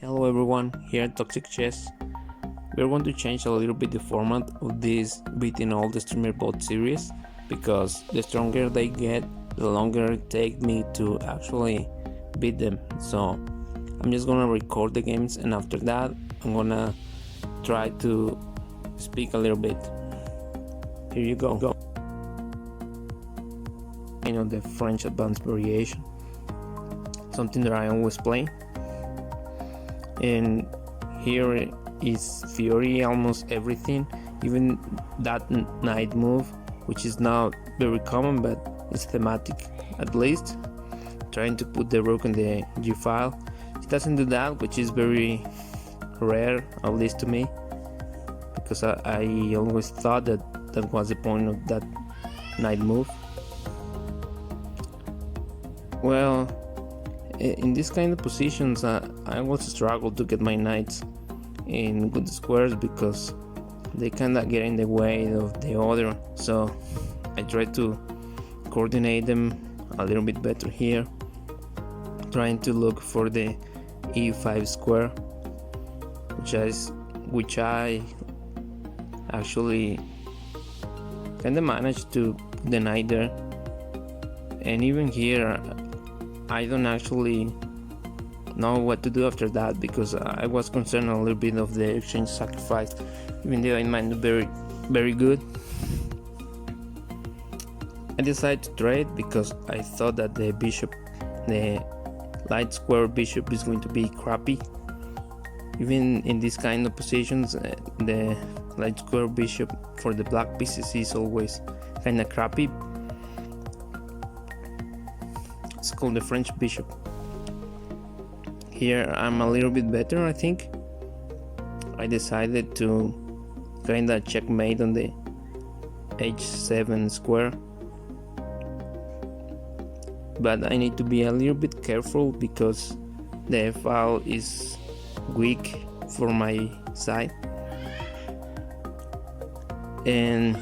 Hello everyone, here at Toxic Chess. We are going to change a little bit the format of this beating all the streamer bot series, because the stronger they get, the longer it takes me to actually beat them. So I'm just gonna record the games, and after that I'm gonna try to speak a little bit. Here you go. The French advanced variation, something that I always play. And here is Fury almost everything, even that knight move, which is not very common but it's thematic at least, trying to put the rook on the g file. It doesn't do that, which is very rare, at least to me, because I always thought that was the point of that knight move. Well, in this kind of positions, I always struggle to get my knights in good squares because they kinda get in the way of the other, so I try to coordinate them a little bit better here, trying to look for the e5 square, which I actually kinda managed to put the knight there. And even here I don't actually know what to do after that, because I was concerned a little bit of the exchange sacrifice, even though it might be very good. I decided to trade because I thought that the light square bishop is going to be crappy. Even in this kind of positions, the light square bishop for the black pieces is always kinda crappy. It's called the French bishop. Here I'm a little bit better, I think. I decided to kinda checkmate on the h7 square, but I need to be a little bit careful because the f-file is weak for my side, and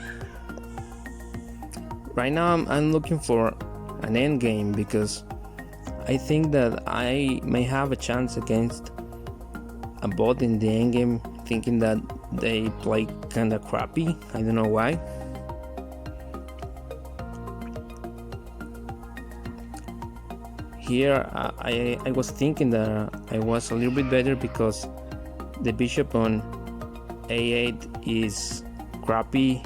right now I'm looking for an endgame, because I think that I may have a chance against a bot in the endgame, thinking that they play kinda crappy. I don't know why. Here I was thinking that I was a little bit better because the bishop on a8 is crappy,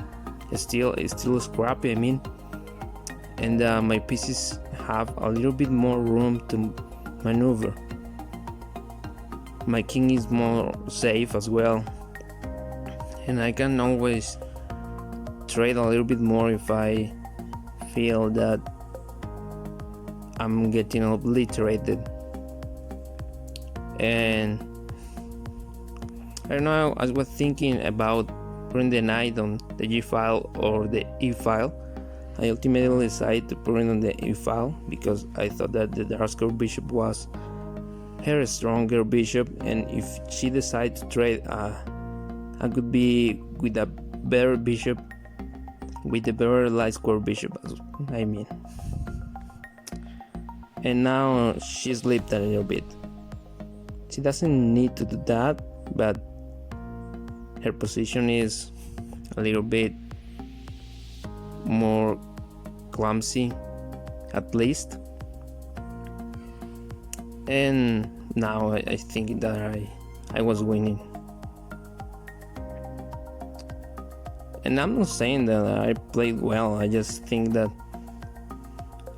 still scrappy, I mean, and my pieces have a little bit more room to maneuver. My king is more safe as well, and I can always trade a little bit more if I feel that I'm getting obliterated. And I don't know, I was thinking about putting the knight on the g file or the e file. I ultimately decided to put it on the e file because I thought that the darker bishop was her stronger bishop, and if she decided to trade, I could be with a better bishop, with a better light square bishop, I mean. And now she slipped a little bit. She doesn't need to do that, but her position is a little bit more clumsy, at least. And now I think that I was winning. And I'm not saying that I played well, I just think that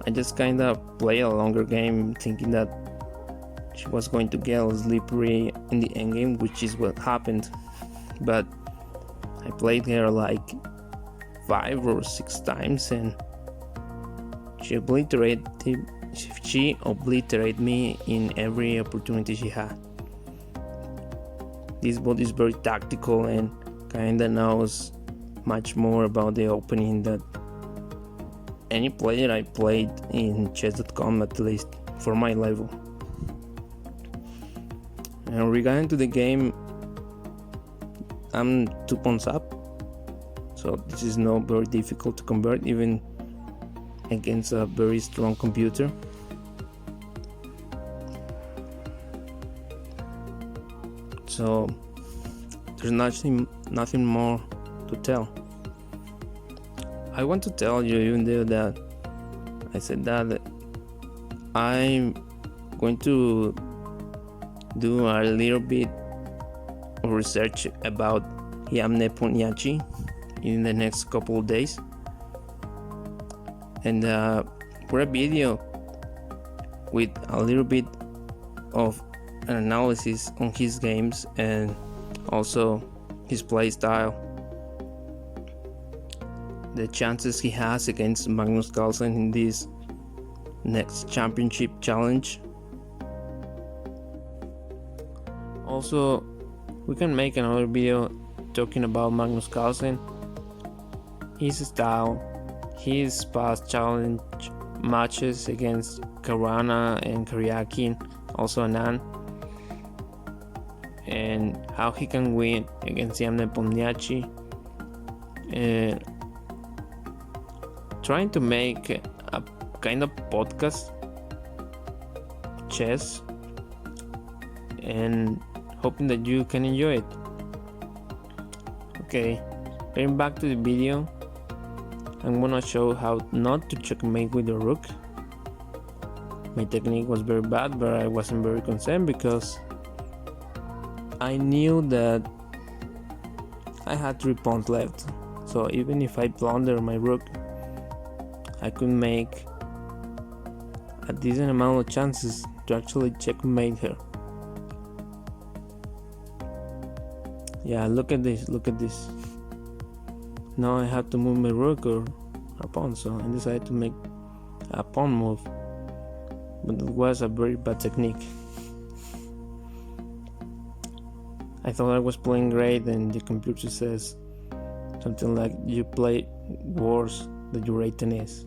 I just kind of play a longer game, thinking that she was going to get slippery in the endgame, which is what happened. But I played her like 5 or 6 times, and she obliterated me in every opportunity she had. This bot is very tactical and kinda knows much more about the opening than any player I played in chess.com, at least for my level. And regarding to the game, I'm 2 pawns up, so this is not very difficult to convert, even against a very strong computer. So there's nothing more to tell. I want to tell you, even though that I said that I'm going to do a little bit of research about Nemo in the next couple of days, and for a video with a little bit of an analysis on his games and also his play style, the chances he has against Magnus Carlsen in this next championship challenge. Also, we can make another video talking about Magnus Carlsen, his style, his past challenge matches against Caruana and Karyakin, also Anand, and how he can win against Nemo, and trying to make a kind of podcast chess, and hoping that you can enjoy it. Okay, getting back to the video, I'm gonna show how not to checkmate with the rook. My technique was very bad, but I wasn't very concerned because I knew that I had 3 pawns left. So even if I blunder my rook, I could make a decent amount of chances to actually checkmate her. Yeah, look at this. Now I have to move my rook or a pawn, so I decided to make a pawn move, but it was a very bad technique. I thought I was playing great, and the computer says something like, you play worse than your rating is.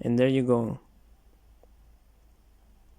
And there you go.